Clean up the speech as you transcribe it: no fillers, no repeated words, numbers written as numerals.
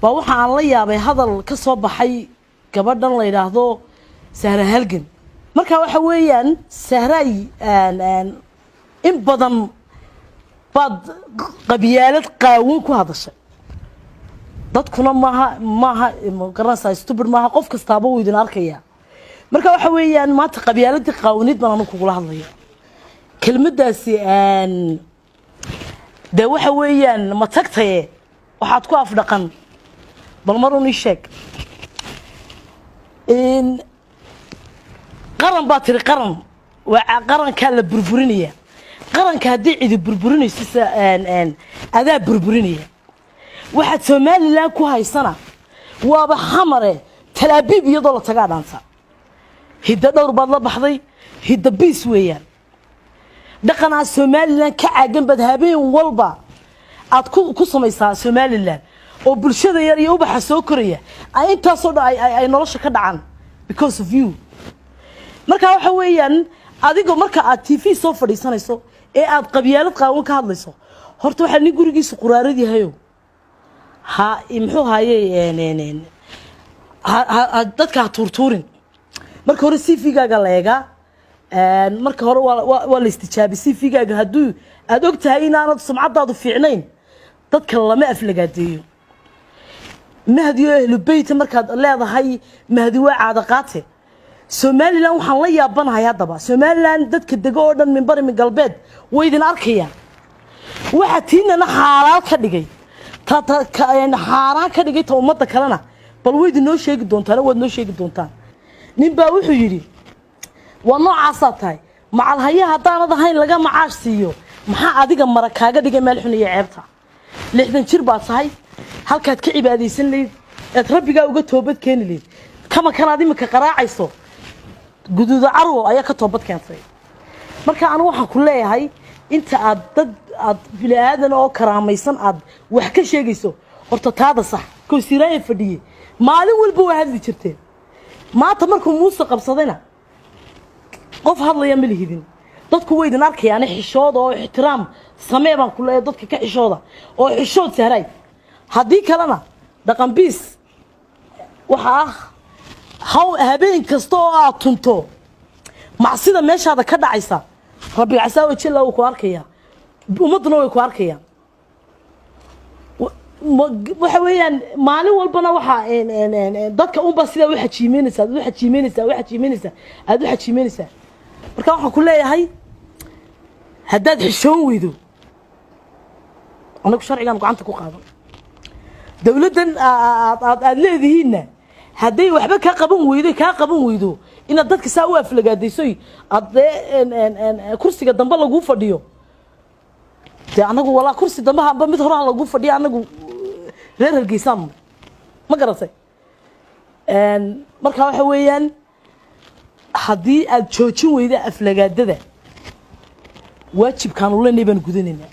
waxaan la yaabay hadal ka soo baxay gabadhan la yiraahdo Sahra Halgan marka waxa weeyaan Sahray in badan bad qabyaalad qaawin ku hadashay dadkuna maaha garanaysaa stupid maaha qof kastaaba uu idin arkaya marka waxa weeyaan maanta qabyaaladii qaawinid baan ku kula hadlayo kelmadaasi de waxa weeyaan ma tagtay waxaad ku afdhaqan bal maruni sheeg in qaran baa tiri qaran waa qaranka la burburinaya qaranka hadii cid burburinaysa adaa burburinaya waxaad Soomaaliland ku haysana waaba xamare talaabiib iyadoo la tagaa dhaanta hidda dhowr baad la baxday hidda biis weeyaan dhaqanaa Soomaaliland ka caagan bad habeen walba aad ku samaysaa Soomaaliland oo bulshada yar iyo ubaxa soo koraya ay intaas oo ay nolosha ka dhacaan because of you marka waxa weeyaan adiga marka aad TV soo fadhiisanayso ee aad qabyaalad qaawin ka hadlayso horta waxa nin gurigiisa quraaradii hayo ha imxuu haayay dadka turtuurin marka hore CV-gaaga leega marka hore waa la istijaabi CV-gaaga haduu aad ogtahay inaanad sumcadaadu fiicnayn dadka lama aflagaadeeyo mahdiyo ahlu bayt markaad leedahay mahdi waa caada qaate Soomaaliland waxaan la yaabanahay hadaba Soomaaliland dadka degan oo dhan minbar min galbeed way idin arkayaan waxa tiinana xaalad ka dhigay xaaraan ka dhigay ummadda kalena bal way idin noo sheegi doontaan waad noo sheegi doontaan nin baa wuxuu yiri waa noocaas tahay macal haya hadaanad ahayn laga macaash siiyo maxaa adiga mara kaaga dhigay meel xun iyo ceebta 60 jir baa tahay halkaad ka cibaadeysan leed ee rabbiga uga toobad keeni leed kama kanaad imika qaraacayso guduuda carwo ayaa ka toobad keentay marka aan waxaan ku leeyahay inta aad bilaadan oo karaamaysan aad wax ka sheegayso horta taada sax ko siraaye fadhiye maalin walba waa hadli jirteen maanta markuu Muuse qabsadayna qof hadlaya ma lihidin dadku way idin arkayaan xishood oo ixtiraam samee baan ku leeyahay dadka ka xishooda oo xishood Sahray hadii kalena dhaqan biis waxa habeen kasta oo aad tunto macsida meeshaada ka dhacaysa rabbi casaawo jilla uu ku arkaya ummaduna way ku arkayaan waxa weeyaan maalin walbana waxa dadka uun ba sida waxa jiimeynaysa marka waxaan ku leeyahay haddaad xishoon weydo anagu sharcigan gacanta ku qaadan dawladdan aad leedihiinna hadday waxba ka qaban weydo ina dadka saa u aflagaadayso aad kursiga dambe lagu fadhiyo te anagu wala kursi dambe haba mid hore lagu fadhiyo anagu reer Hargeysa ma garatay marka waxa weeyaan hadii aad joojin weydo aflagaadada waajibkan u leenahay baan gudanayna